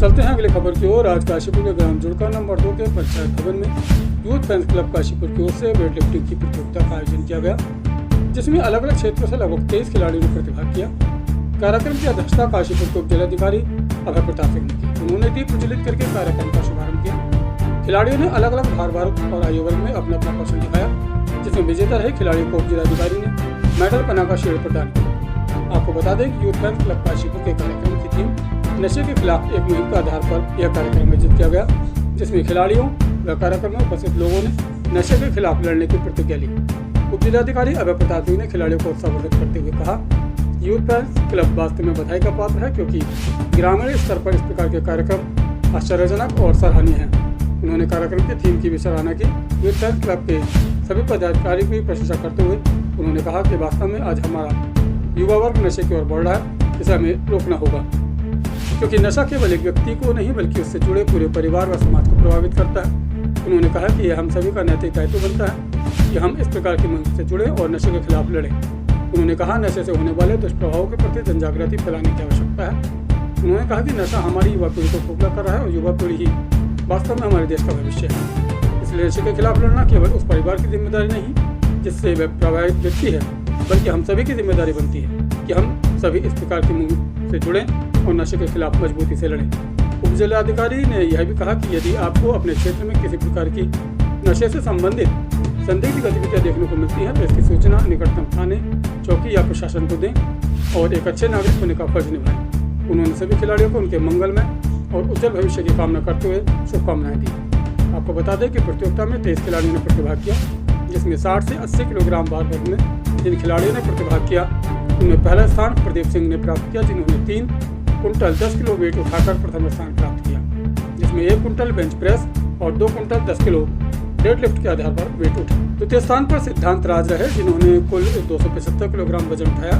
चलते हैं अगली खबर की ओर। आज काशीपुर के ग्राम जुड़का नंबर 2 के पंचायत भवन में यूथ फैंस क्लब काशीपुर की ओर से वेट लिफ्टिंग की प्रतियोगिता का आयोजन किया गया, जिसमें अलग अलग क्षेत्रों से लगभग 23 खिलाड़ियों ने प्रतिभाग किया। कार्यक्रम की अध्यक्षता काशीपुर के उप जिलाधिकारी अभय प्रताप सिंह ने की। उन्होंने दीप प्रज्वलित करके कार्यक्रम का शुभारंभ किया। खिलाड़ियों ने अलग अलग भार वर्ग और आयु वर्ग में अपना अपना कौशल दिखाया, जिसमें विजेता रहे खिलाड़ियों को उप जिलाधिकारी ने मेडल पना का शील्ड प्रदान किया। आपको बता दें कि यूथ फैंस क्लब काशीपुर के कार्यक्रम की थीम नशे के खिलाफ एक मुहिम के आधार पर यह कार्यक्रम आयोजित किया गया, जिसमें खिलाड़ियों व कार्यक्रम में उपस्थित लोगों ने नशे के खिलाफ लड़ने की प्रतिज्ञा ली। उप जिलाधिकारी अभय प्रताप सिंह ने खिलाड़ियों को संबोधित करते हुए कहा, यूथ फैंस क्लब वास्तव में बधाई का पात्र है, क्योंकि ग्रामीण स्तर पर इस प्रकार के कार्यक्रम आश्चर्यजनक और सराहनीय हैं। उन्होंने कार्यक्रम की थीम की भी सराहना की। यूथ फैंस क्लब के सभी पदाधिकारियों की प्रशंसा करते हुए उन्होंने कहा कि वास्तव में आज हमारा युवा वर्ग नशे की ओर बढ़ रहा है, इसे हमें रोकना होगा, क्योंकि नशा केवल एक व्यक्ति को नहीं बल्कि उससे जुड़े पूरे परिवार व समाज को प्रभावित करता है। उन्होंने कहा कि यह हम सभी का नैतिक दायित्व बनता है कि हम इस प्रकार की मुहिम से जुड़े और नशे के खिलाफ लड़ें। उन्होंने कहा, नशे से होने वाले दुष्प्रभावों के प्रति जनजागृति फैलाने की आवश्यकता है। उन्होंने कहा कि नशा हमारी युवा पीढ़ी को खोखला कर रहा है और युवा पीढ़ी ही वास्तव में हमारे देश का भविष्य है। इसलिए नशे के खिलाफ लड़ना केवल उस परिवार की जिम्मेदारी नहीं जिससे वह प्रभावित व्यक्ति है, बल्कि हम सभी की जिम्मेदारी बनती है कि हम सभी इस प्रकार की मुहिम से जुड़ें और नशे के खिलाफ मजबूती से लड़ें। उप जिलाधिकारी ने यह भी कहा कि यदि आपको अपने क्षेत्र में किसी प्रकार की नशे से संबंधित संदिग्ध गतिविधियां देखने को मिलती हैं तो इसकी सूचना निकटतम थाने, चौकी या प्रशासन को दें और एक अच्छे नागरिक होने का फर्ज निभाएं। उन्होंने सभी खिलाड़ियों को उनके मंगलमय और उज्जवल भविष्य की कामना करते हुए शुभकामनाएं दी। आपको बता दें कि प्रतियोगिता में 23 खिलाड़ियों ने प्रतिभाग किया, जिसमें 60 से 80 किलोग्राम भार वर्ग में जिन खिलाड़ियों ने प्रतिभाग किया उनमें पहला स्थान प्रदीप सिंह ने प्राप्त किया, जिन्होंने 3 कुंटल 10 किलो वेट उठाकर प्रथम स्थान प्राप्त किया, जिसमें 1 कुंटल बेंच प्रेस और 2 कुंटल 10 किलो डेड लिफ्ट के आधार पर वेट उठा। द्वितीय स्थान पर सिद्धांत राज रहे, जिन्होंने कुल 275 किलोग्राम वजन उठाया,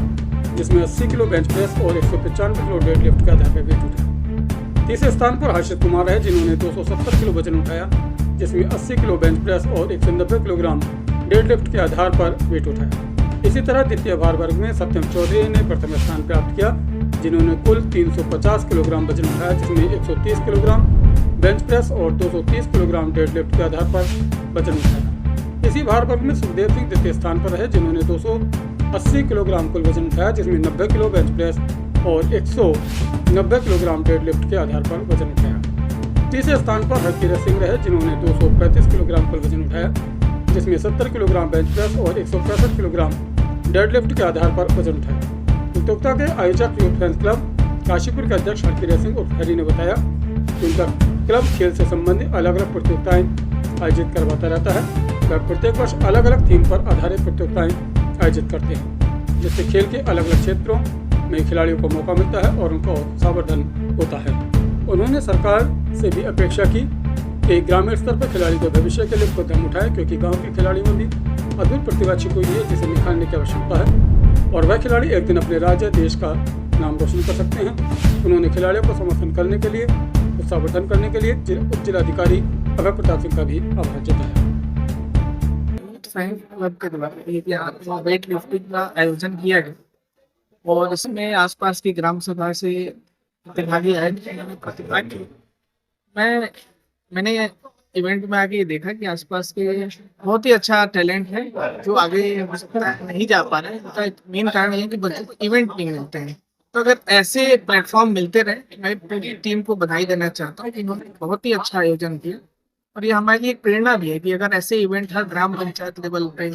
जिसमें 80 किलो बेंच प्रेस और 195 किलो डेड लिफ्ट के आधार पर वेट उठाया। तीसरे स्थान पर हर्षित कुमार रहे, जिन्होंने 270 किलो वजन उठाया, जिसमें 80 किलो बेंच प्रेस और 190 किलोग्राम डेड लिफ्ट के आधार पर वेट उठाया। इसी तरह द्वितीय भार वर्ग में सत्यम चौधरी ने प्रथम स्थान प्राप्त किया, जिन्होंने कुल 350 किलोग्राम वजन उठाया, जिसमें 130 किलोग्राम बेंच प्रेस और 230 किलोग्राम डेड लिफ्ट के आधार पर वजन उठाया। इसी भार वर्ग में सुखदेव सिंह द्वितीय स्थान पर रहे, जिन्होंने 280 किलोग्राम कुल वजन उठाया, जिसमें 90 किलो बेंच प्रेस और 190 किलोग्राम डेड लिफ्ट के आधार पर वजन उठाया। तीसरे स्थान पर हरकीरत सिंह रहे, जिन्होंने 235 किलोग्राम कुल वजन उठाया, जिसमें 70 किलोग्राम बेंच प्रेस और 165 किलोग्राम डेडलिफ्ट के आधार पर वजन उठाया। प्रतियोगिता के आयोजक यूथ फैंस क्लब काशीपुर के अध्यक्ष हरकीरत सिंह उर्फ हरी ने बताया कि उनका क्लब खेल से संबंधित अलग अलग प्रतियोगिताएं आयोजित करवाता रहता है। वह प्रत्येक वर्ष अलग अलग थीम पर आधारित प्रतियोगिताएं आयोजित करते हैं, जिससे खेल के अलग अलग क्षेत्रों में खिलाड़ियों को मौका मिलता है और उनका उत्साहवर्धन होता है। उन्होंने सरकार से भी अपेक्षा की कि ग्रामीण स्तर पर खिलाड़ी के भविष्य के लिए कदम उठाए, क्योंकि गांव के खिलाड़ियों में भी अद्भुत प्रतिभा छिपी हुई है, जिसे निखारने की आवश्यकता है और वह खिलाड़ी एक दिन अपने राज्य देश का नाम रोशन कर सकते हैं। उन्होंने खिलाड़ियों को समर्थन करने के लिए, उत्साहवर्धन करने के लिए उप जिलाधिकारी अभय प्रताप सिंह का भी आभार जताया। वेट लिफ्टिंग का आयोजन किया गया और इसमें आसपास की ग्राम सभा से प्रतिभागी आए, प्रतिभा की। मैंने इवेंट में आके देखा कि आसपास के बहुत ही अच्छा टैलेंट है जो आगे हो सकता है नहीं जा पा रहे हैं। उसका मेन कारण ये है कि बच्चों को इवेंट नहीं मिलते हैं। तो अगर ऐसे प्लेटफॉर्म मिलते रहे, मैं पूरी टीम को बधाई देना चाहता हूँ कि इन्होंने बहुत ही अच्छा आयोजन किया और ये हमारे लिए एक प्रेरणा भी है कि अगर ऐसे इवेंट हर ग्राम पंचायत लेवल पे,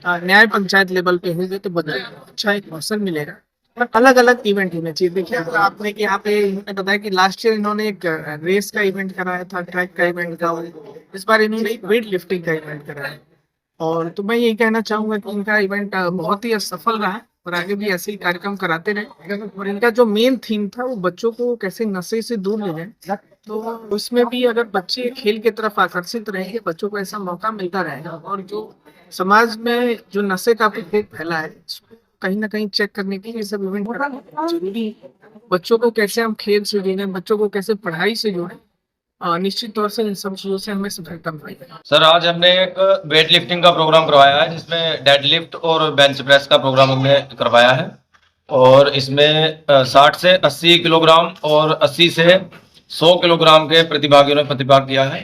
न्याय पंचायत लेवल पे होंगे तो अच्छा एक अवसर मिलेगा। और अलग अलग इवेंट होने चाहिए। देखिए अगर आपने कि यहाँ पे इन्होंने बताया कि लास्ट ईयर इन्होंने एक रेस का इवेंट कराया था, ट्रैक का इवेंट था, इस बार इन्होंने एक वेट लिफ्टिंग का इवेंट कराया और तो मैं यही कहना चाहूंगा कि इनका इवेंट बहुत ही सफल रहा और आगे भी ऐसे ही कार्यक्रम कराते रहे। और इनका जो मेन थीम था वो बच्चों को कैसे नशे से दूर ले जाए, तो उसमें भी अगर बच्चे खेल की तरफ आकर्षित रहेंगे, बच्चों को ऐसा मौका मिलता रहेगा और जो समाज में जो नशे का प्रकोप फैला है कहीं ना कहीं चेक करने के लिए सब इवेंट कराना जरूरी है। बच्चों को कैसे हम खेल से जोड़ें, बच्चों को कैसे पढ़ाई से जोड़ें, निश्चित तौर से इन सब चीजों से हमें सफलता मिलेगी। सर आज हमने एक वेट लिफ्टिंग का प्रोग्राम करवाया है, जिसमें डेड लिफ्ट और बेंच प्रेस का प्रोग्राम हमने करवाया है और इसमें 60 से 80 किलोग्राम और 80 से 100 किलोग्राम के प्रतिभागियों ने प्रतिभाग किया है,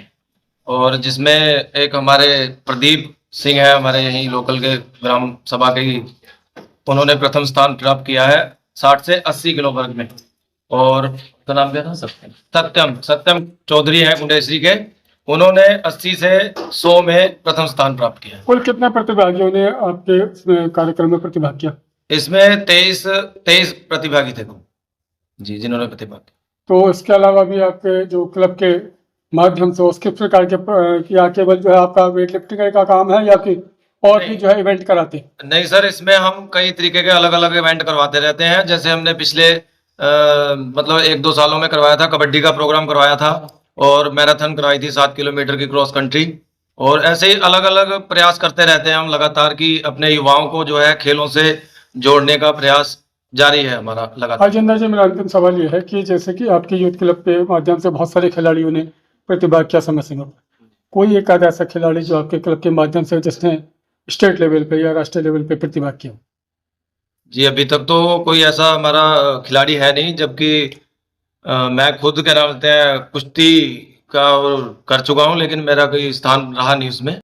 और जिसमें एक हमारे प्रदीप सिंह है, हमारे यहीं लोकल के ग्राम सभा के ही, उन्होंने प्रथम स्थान प्राप्त किया है 60 से 80 किलो वर्ग में। और तो नाम क्या था? सत्यम चौधरी है मुंडेश्वरी के, उन्होंने 80 से 100 में प्रथम स्थान प्राप्त किया है। कुल कितने प्रतिभागियों ने आपके इसमें कार्यक्रम में प्रतिभाग किया? इसमें 23 प्रतिभागी थे जी, जिन्होंने प्रतिभाग किया। तो इसके अलावा भी आपके जो क्लब के माध्यम से उसके प्रकार के क्या केवल जो है आपका वेट लिफ्टिंग का काम है, या कि और भी जो है इवेंट कराते हैं? नहीं सर, इसमें हम कई तरीके के अलग अलग इवेंट करवाते रहते हैं। जैसे हमने पिछले मतलब 1-2 सालों में करवाया था, कबड्डी का प्रोग्राम करवाया था, और मैराथन करवाई थी 7 किलोमीटर की क्रॉस कंट्री। और ऐसे ही अलग अलग प्रयास करते रहते हैं हम लगातार, कि अपने युवाओं को जो है खेलों से जोड़ने का प्रयास जारी है हमारा लगातार। राजेंद्र जी, मेरा अंतिम सवाल ये है कि जैसे कि आपके यूथ क्लब के माध्यम से बहुत सारे खिलाड़ियों ने प्रतिभाग किया समय समय पर, कोई एक आध ऐसा खिलाड़ी जो आपके क्लब के माध्यम से जिसने स्टेट लेवल पे या राष्ट्रीय लेवल पे प्रतिभाग किया? जी, अभी तक तो कोई ऐसा हमारा खिलाड़ी है नहीं, जबकि मैं खुद क्या नाम लेते हैं कुश्ती का कर चुका हूँ, लेकिन मेरा कोई स्थान रहा नहीं उसमें।